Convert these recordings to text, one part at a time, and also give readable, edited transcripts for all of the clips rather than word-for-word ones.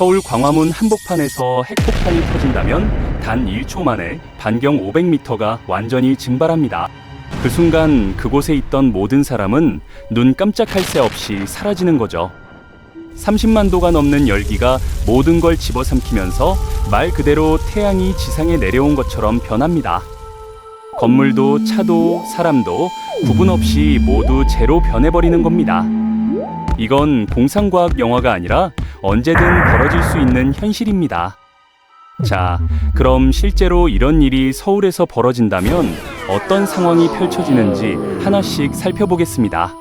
서울 광화문 한복판에서 핵폭탄이 터진다면 단 1초 만에 반경 500m가 완전히 증발합니다. 그 순간 그곳에 있던 모든 사람은 눈 깜짝할 새 없이 사라지는 거죠. 30만 도가 넘는 열기가 모든 걸 집어삼키면서 말 그대로 태양이 지상에 내려온 것처럼 변합니다. 건물도 차도 사람도 구분 없이 모두 제로 변해버리는 겁니다. 이건 공상과학 영화가 아니라 언제든 벌어질 수 있는 현실입니다. 자, 그럼 실제로 이런 일이 서울에서 벌어진다면 어떤 상황이 펼쳐지는지 하나씩 살펴보겠습니다.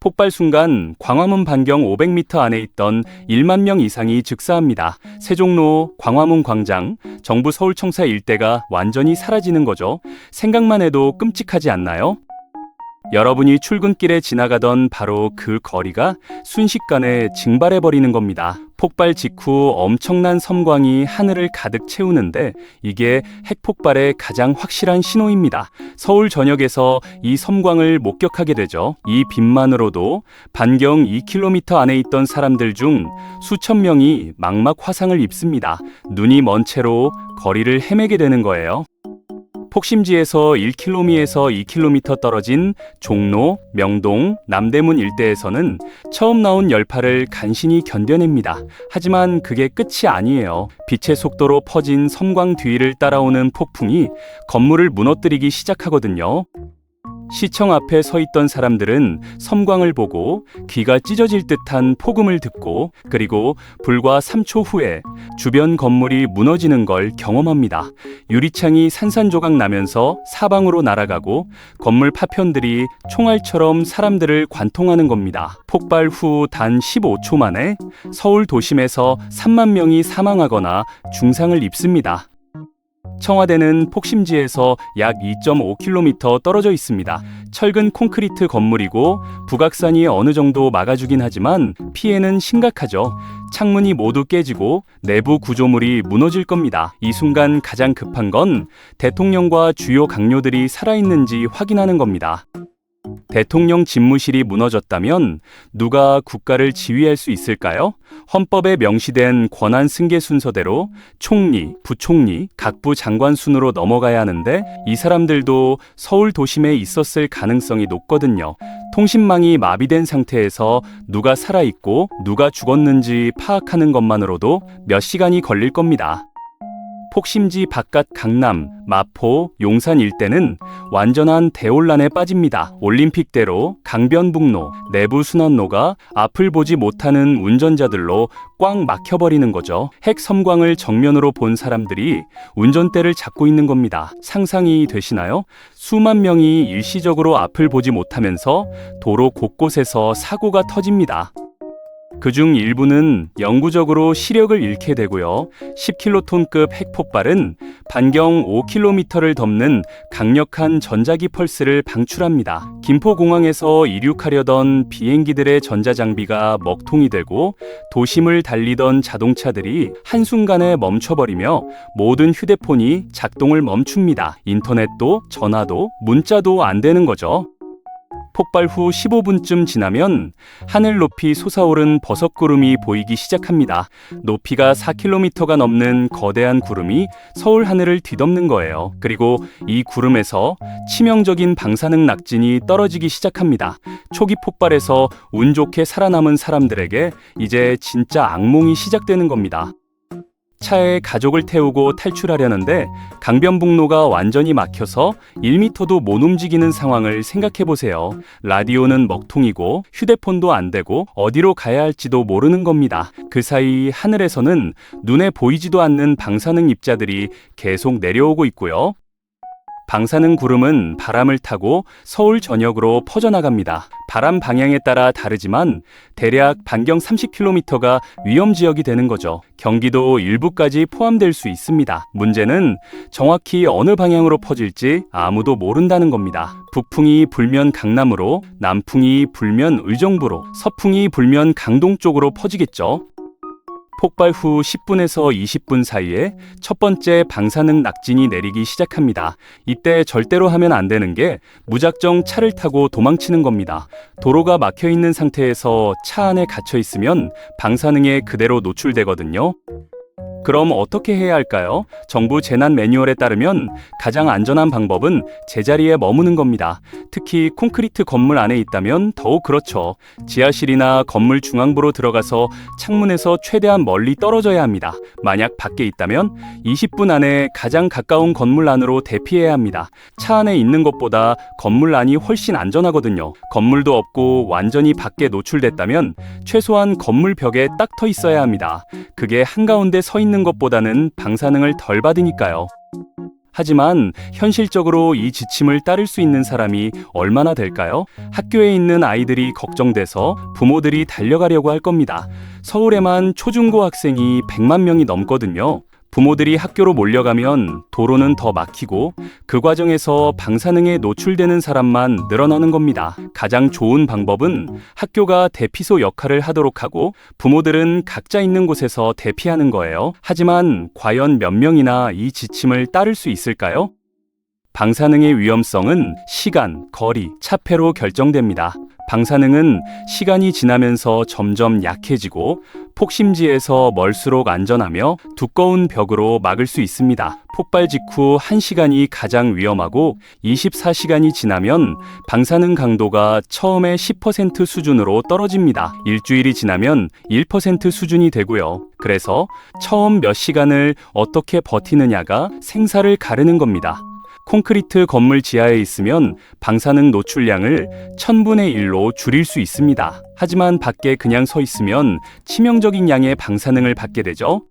폭발 순간 광화문 반경 500m 안에 있던 1만 명 이상이 즉사합니다. 세종로, 광화문 광장, 정부 서울청사 일대가 완전히 사라지는 거죠. 생각만 해도 끔찍하지 않나요? 여러분이 출근길에 지나가던 바로 그 거리가 순식간에 증발해버리는 겁니다. 폭발 직후 엄청난 섬광이 하늘을 가득 채우는데 이게 핵폭발의 가장 확실한 신호입니다. 서울 전역에서 이 섬광을 목격하게 되죠. 이 빛만으로도 반경 2km 안에 있던 사람들 중 수천 명이 망막 화상을 입습니다. 눈이 먼 채로 거리를 헤매게 되는 거예요. 폭심지에서 1km에서 2km 떨어진 종로, 명동, 남대문 일대에서는 처음 나온 열파를 간신히 견뎌냅니다. 하지만 그게 끝이 아니에요. 빛의 속도로 퍼진 섬광 뒤를 따라오는 폭풍이 건물을 무너뜨리기 시작하거든요. 시청 앞에 서 있던 사람들은 섬광을 보고 귀가 찢어질 듯한 폭음을 듣고 그리고 불과 3초 후에 주변 건물이 무너지는 걸 경험합니다. 유리창이 산산조각 나면서 사방으로 날아가고 건물 파편들이 총알처럼 사람들을 관통하는 겁니다. 폭발 후 단 15초 만에 서울 도심에서 3만 명이 사망하거나 중상을 입습니다. 청와대는 폭심지에서 약 2.5km 떨어져 있습니다. 철근 콘크리트 건물이고 북악산이 어느 정도 막아주긴 하지만 피해는 심각하죠. 창문이 모두 깨지고 내부 구조물이 무너질 겁니다. 이 순간 가장 급한 건 대통령과 주요 강요들이 살아있는지 확인하는 겁니다. 대통령 집무실이 무너졌다면 누가 국가를 지휘할 수 있을까요? 헌법에 명시된 권한 승계 순서대로 총리, 부총리, 각부 장관 순으로 넘어가야 하는데 이 사람들도 서울 도심에 있었을 가능성이 높거든요. 통신망이 마비된 상태에서 누가 살아있고 누가 죽었는지 파악하는 것만으로도 몇 시간이 걸릴 겁니다. 폭심지 바깥 강남, 마포, 용산 일대는 완전한 대혼란에 빠집니다. 올림픽대로, 강변북로, 내부순환로가 앞을 보지 못하는 운전자들로 꽉 막혀버리는 거죠. 핵섬광을 정면으로 본 사람들이 운전대를 잡고 있는 겁니다. 상상이 되시나요? 수만 명이 일시적으로 앞을 보지 못하면서 도로 곳곳에서 사고가 터집니다. 그중 일부는 영구적으로 시력을 잃게 되고요. 10킬로톤급 핵폭발은 반경 5km를 덮는 강력한 전자기 펄스를 방출합니다. 김포공항에서 이륙하려던 비행기들의 전자장비가 먹통이 되고 도심을 달리던 자동차들이 한순간에 멈춰버리며 모든 휴대폰이 작동을 멈춥니다. 인터넷도 전화도 문자도 안 되는 거죠. 폭발 후 15분쯤 지나면 하늘 높이 솟아오른 버섯구름이 보이기 시작합니다. 높이가 4km가 넘는 거대한 구름이 서울 하늘을 뒤덮는 거예요. 그리고 이 구름에서 치명적인 방사능 낙진이 떨어지기 시작합니다. 초기 폭발에서 운 좋게 살아남은 사람들에게 이제 진짜 악몽이 시작되는 겁니다. 차에 가족을 태우고 탈출하려는데 강변북로가 완전히 막혀서 1m도 못 움직이는 상황을 생각해보세요. 라디오는 먹통이고 휴대폰도 안 되고 어디로 가야 할지도 모르는 겁니다. 그 사이 하늘에서는 눈에 보이지도 않는 방사능 입자들이 계속 내려오고 있고요. 방사능 구름은 바람을 타고 서울 전역으로 퍼져나갑니다. 바람 방향에 따라 다르지만 대략 반경 30km가 위험지역이 되는 거죠. 경기도 일부까지 포함될 수 있습니다. 문제는 정확히 어느 방향으로 퍼질지 아무도 모른다는 겁니다. 북풍이 불면 강남으로, 남풍이 불면 의정부로, 서풍이 불면 강동 쪽으로 퍼지겠죠. 폭발 후 10분에서 20분 사이에 첫 번째 방사능 낙진이 내리기 시작합니다. 이때 절대로 하면 안 되는 게 무작정 차를 타고 도망치는 겁니다. 도로가 막혀 있는 상태에서 차 안에 갇혀 있으면 방사능에 그대로 노출되거든요. 그럼 어떻게 해야 할까요? 정부 재난 매뉴얼에 따르면 가장 안전한 방법은 제자리에 머무는 겁니다. 특히 콘크리트 건물 안에 있다면 더욱 그렇죠. 지하실이나 건물 중앙부로 들어가서 창문에서 최대한 멀리 떨어져야 합니다. 만약 밖에 있다면 20분 안에 가장 가까운 건물 안으로 대피해야 합니다. 차 안에 있는 것보다 건물 안이 훨씬 안전하거든요. 건물도 없고 완전히 밖에 노출됐다면 최소한 건물 벽에 딱 터 있어야 합니다. 그게 한가운데 서 있는 것보다는 방사능을 덜 받으니까요. 하지만 현실적으로 이 지침을 따를 수 있는 사람이 얼마나 될까요? 학교에 있는 아이들이 걱정돼서 부모들이 달려가려고 할 겁니다. 서울에만 초중고 학생이 100만 명이 넘거든요. 부모들이 학교로 몰려가면 도로는 더 막히고 그 과정에서 방사능에 노출되는 사람만 늘어나는 겁니다. 가장 좋은 방법은 학교가 대피소 역할을 하도록 하고 부모들은 각자 있는 곳에서 대피하는 거예요. 하지만 과연 몇 명이나 이 지침을 따를 수 있을까요? 방사능의 위험성은 시간, 거리, 차폐로 결정됩니다. 방사능은 시간이 지나면서 점점 약해지고 폭심지에서 멀수록 안전하며 두꺼운 벽으로 막을 수 있습니다. 폭발 직후 1시간이 가장 위험하고 24시간이 지나면 방사능 강도가 처음에 10% 수준으로 떨어집니다. 일주일이 지나면 1% 수준이 되고요. 그래서 처음 몇 시간을 어떻게 버티느냐가 생사를 가르는 겁니다. 콘크리트 건물 지하에 있으면 방사능 노출량을 1000분의 1로 줄일 수 있습니다. 하지만 밖에 그냥 서 있으면 치명적인 양의 방사능을 받게 되죠.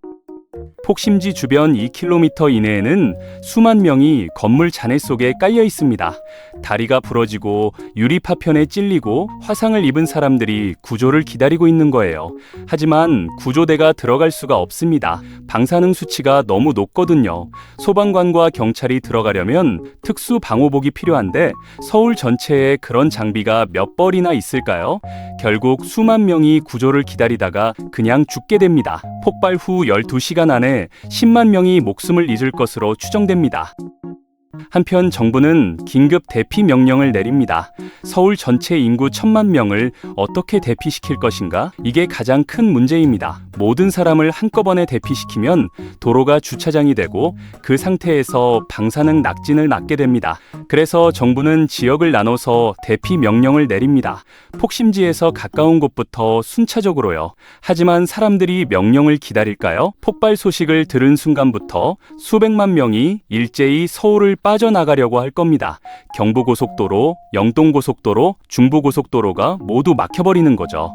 폭심지 주변 2km 이내에는 수만 명이 건물 잔해 속에 깔려 있습니다. 다리가 부러지고 유리 파편에 찔리고 화상을 입은 사람들이 구조를 기다리고 있는 거예요. 하지만 구조대가 들어갈 수가 없습니다. 방사능 수치가 너무 높거든요. 소방관과 경찰이 들어가려면 특수 방호복이 필요한데 서울 전체에 그런 장비가 몇 벌이나 있을까요? 결국 수만 명이 구조를 기다리다가 그냥 죽게 됩니다. 폭발 후 12시간 안에 10만 명이 목숨을 잊을 것으로 추정됩니다. 한편 정부는 긴급 대피 명령을 내립니다. 서울 전체 인구 1000만 명을 어떻게 대피시킬 것인가? 이게 가장 큰 문제입니다. 모든 사람을 한꺼번에 대피시키면 도로가 주차장이 되고 그 상태에서 방사능 낙진을 맞게 됩니다. 그래서 정부는 지역을 나눠서 대피 명령을 내립니다. 폭심지에서 가까운 곳부터 순차적으로요. 하지만 사람들이 명령을 기다릴까요? 폭발 소식을 들은 순간부터 수백만 명이 일제히 서울을 빠져나가려고 할 겁니다. 경부고속도로, 영동고속도로, 중부고속도로가 모두 막혀버리는 거죠.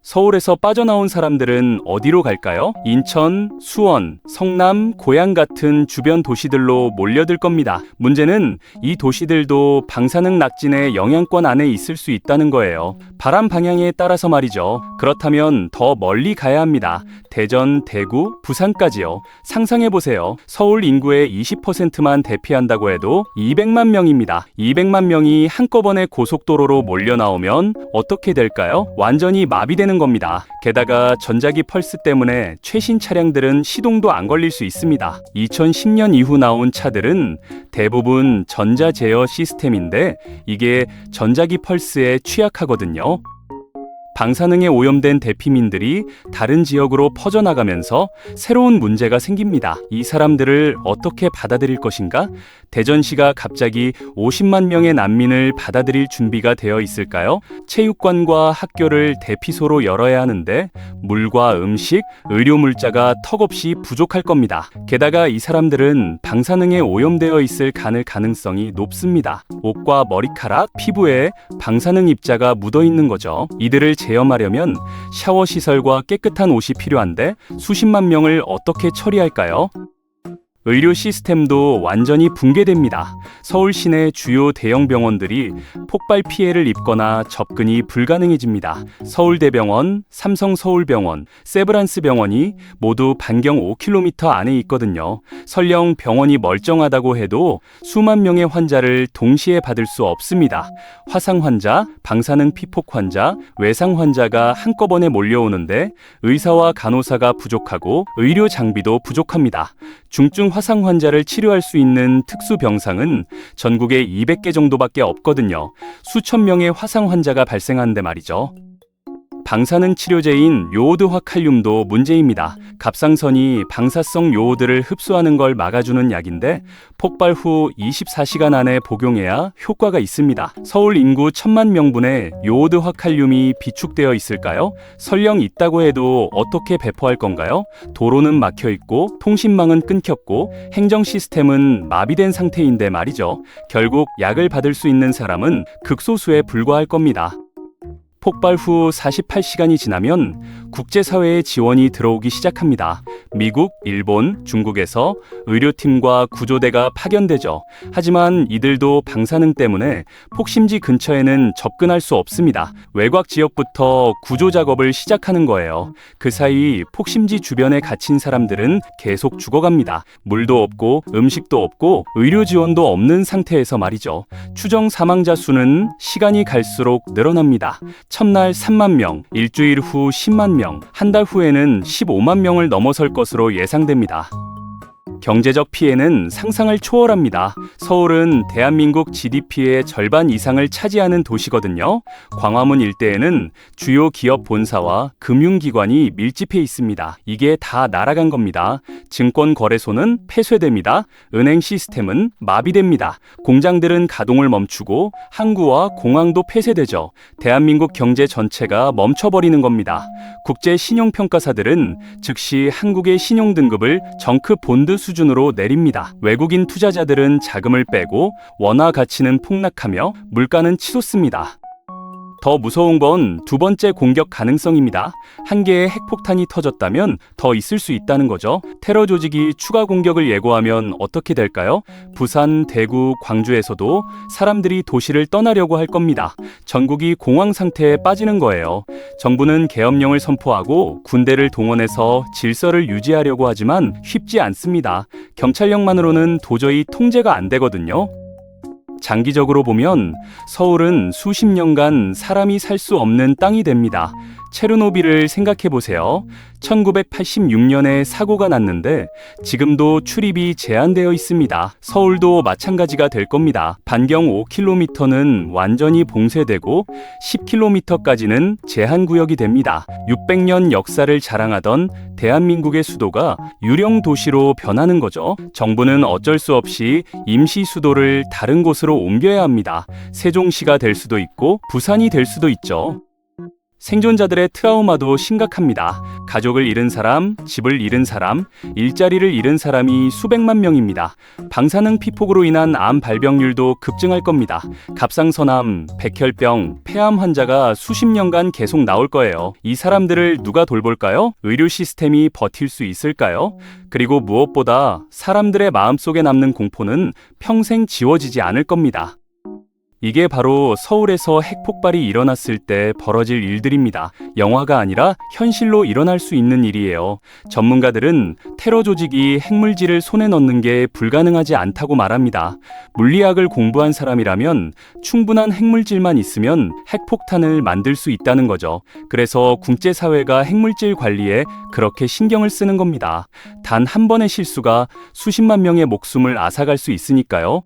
서울에서 빠져나온 사람들은 어디로 갈까요? 인천, 수원, 성남, 고양 같은 주변 도시들로 몰려들 겁니다. 문제는 이 도시들도 방사능 낙진의 영향권 안에 있을 수 있다는 거예요. 바람 방향에 따라서 말이죠. 그렇다면 더 멀리 가야 합니다. 대전, 대구, 부산까지요. 상상해보세요. 서울 인구의 20%만 대피한다고 해도 200만 명입니다. 200만 명이 한꺼번에 고속도로로 몰려 나오면 어떻게 될까요? 완전히 마비되는 겁니다. 게다가 전자기 펄스 때문에 최신 차량들은 시동도 안 걸릴 수 있습니다. 2010년 이후 나온 차들은 대부분 전자 제어 시스템인데 이게 전자기 펄스에 취약하거든요. 방사능에 오염된 대피민들이 다른 지역으로 퍼져나가면서 새로운 문제가 생깁니다. 이 사람들을 어떻게 받아들일 것인가? 대전시가 갑자기 50만 명의 난민을 받아들일 준비가 되어 있을까요? 체육관과 학교를 대피소로 열어야 하는데 물과 음식, 의료물자가 턱없이 부족할 겁니다. 게다가 이 사람들은 방사능에 오염되어 있을 가능성이 높습니다. 옷과 머리카락, 피부에 방사능 입자가 묻어 있는 거죠. 이들을 제어하려면 샤워 시설과 깨끗한 옷이 필요한데 수십만 명을 어떻게 처리할까요? 의료 시스템도 완전히 붕괴됩니다. 서울 시내 주요 대형 병원들이 폭발 피해를 입거나 접근이 불가능해집니다. 서울대병원, 삼성서울병원, 세브란스병원이 모두 반경 5km 안에 있거든요. 설령 병원이 멀쩡하다고 해도 수만 명의 환자를 동시에 받을 수 없습니다. 화상 환자, 방사능 피폭 환자, 외상 환자가 한꺼번에 몰려오는데 의사와 간호사가 부족하고 의료 장비도 부족합니다. 중증 화상 환자를 치료할 수 있는 특수 병상은 전국에 200개 정도밖에 없거든요. 수천 명의 화상 환자가 발생하는데 말이죠. 방사능 치료제인 요오드화 칼륨도 문제입니다. 갑상선이 방사성 요오드를 흡수하는 걸 막아주는 약인데 폭발 후 24시간 안에 복용해야 효과가 있습니다. 서울 인구 1000만 명분의 요오드화 칼륨이 비축되어 있을까요? 설령 있다고 해도 어떻게 배포할 건가요? 도로는 막혀 있고 통신망은 끊겼고 행정 시스템은 마비된 상태인데 말이죠. 결국 약을 받을 수 있는 사람은 극소수에 불과할 겁니다. 폭발 후 48시간이 지나면 국제사회의 지원이 들어오기 시작합니다. 미국, 일본, 중국에서 의료팀과 구조대가 파견되죠. 하지만 이들도 방사능 때문에 폭심지 근처에는 접근할 수 없습니다. 외곽 지역부터 구조 작업을 시작하는 거예요. 그 사이 폭심지 주변에 갇힌 사람들은 계속 죽어갑니다. 물도 없고 음식도 없고 의료 지원도 없는 상태에서 말이죠. 추정 사망자 수는 시간이 갈수록 늘어납니다. 첫날 3만 명, 일주일 후 10만 명, 한 달 후에는 15만 명을 넘어설 것으로 예상됩니다. 경제적 피해는 상상을 초월합니다. 서울은 대한민국 GDP의 절반 이상을 차지하는 도시거든요. 광화문 일대에는 주요 기업 본사와 금융기관이 밀집해 있습니다. 이게 다 날아간 겁니다. 증권거래소는 폐쇄됩니다. 은행 시스템은 마비됩니다. 공장들은 가동을 멈추고 항구와 공항도 폐쇄되죠. 대한민국 경제 전체가 멈춰버리는 겁니다. 국제 신용평가사들은 즉시 한국의 신용등급을 정크 본드 수준으로 내립니다. 외국인 투자자들은 자금을 빼고 원화 가치는 폭락하며 물가는 치솟습니다. 더 무서운 건 두 번째 공격 가능성입니다. 한 개의 핵폭탄이 터졌다면 더 있을 수 있다는 거죠. 테러 조직이 추가 공격을 예고하면 어떻게 될까요? 부산, 대구, 광주에서도 사람들이 도시를 떠나려고 할 겁니다. 전국이 공황 상태에 빠지는 거예요. 정부는 계엄령을 선포하고 군대를 동원해서 질서를 유지하려고 하지만 쉽지 않습니다. 경찰력만으로는 도저히 통제가 안 되거든요. 장기적으로 보면 서울은 수십 년간 사람이 살 수 없는 땅이 됩니다. 체르노빌을 생각해 보세요. 1986년에 사고가 났는데 지금도 출입이 제한되어 있습니다. 서울도 마찬가지가 될 겁니다. 반경 5km는 완전히 봉쇄되고 10km까지는 제한구역이 됩니다. 600년 역사를 자랑하던 대한민국의 수도가 유령 도시로 변하는 거죠. 정부는 어쩔 수 없이 임시 수도를 다른 곳으로 옮겨야 합니다. 세종시가 될 수도 있고 부산이 될 수도 있죠. 생존자들의 트라우마도 심각합니다. 가족을 잃은 사람, 집을 잃은 사람, 일자리를 잃은 사람이 수백만 명입니다. 방사능 피폭으로 인한 암 발병률도 급증할 겁니다. 갑상선암, 백혈병, 폐암 환자가 수십 년간 계속 나올 거예요. 이 사람들을 누가 돌볼까요? 의료 시스템이 버틸 수 있을까요? 그리고 무엇보다 사람들의 마음속에 남는 공포는 평생 지워지지 않을 겁니다. 이게 바로 서울에서 핵폭발이 일어났을 때 벌어질 일들입니다. 영화가 아니라 현실로 일어날 수 있는 일이에요. 전문가들은 테러 조직이 핵물질을 손에 넣는 게 불가능하지 않다고 말합니다. 물리학을 공부한 사람이라면 충분한 핵물질만 있으면 핵폭탄을 만들 수 있다는 거죠. 그래서 국제사회가 핵물질 관리에 그렇게 신경을 쓰는 겁니다. 단 한 번의 실수가 수십만 명의 목숨을 앗아갈 수 있으니까요.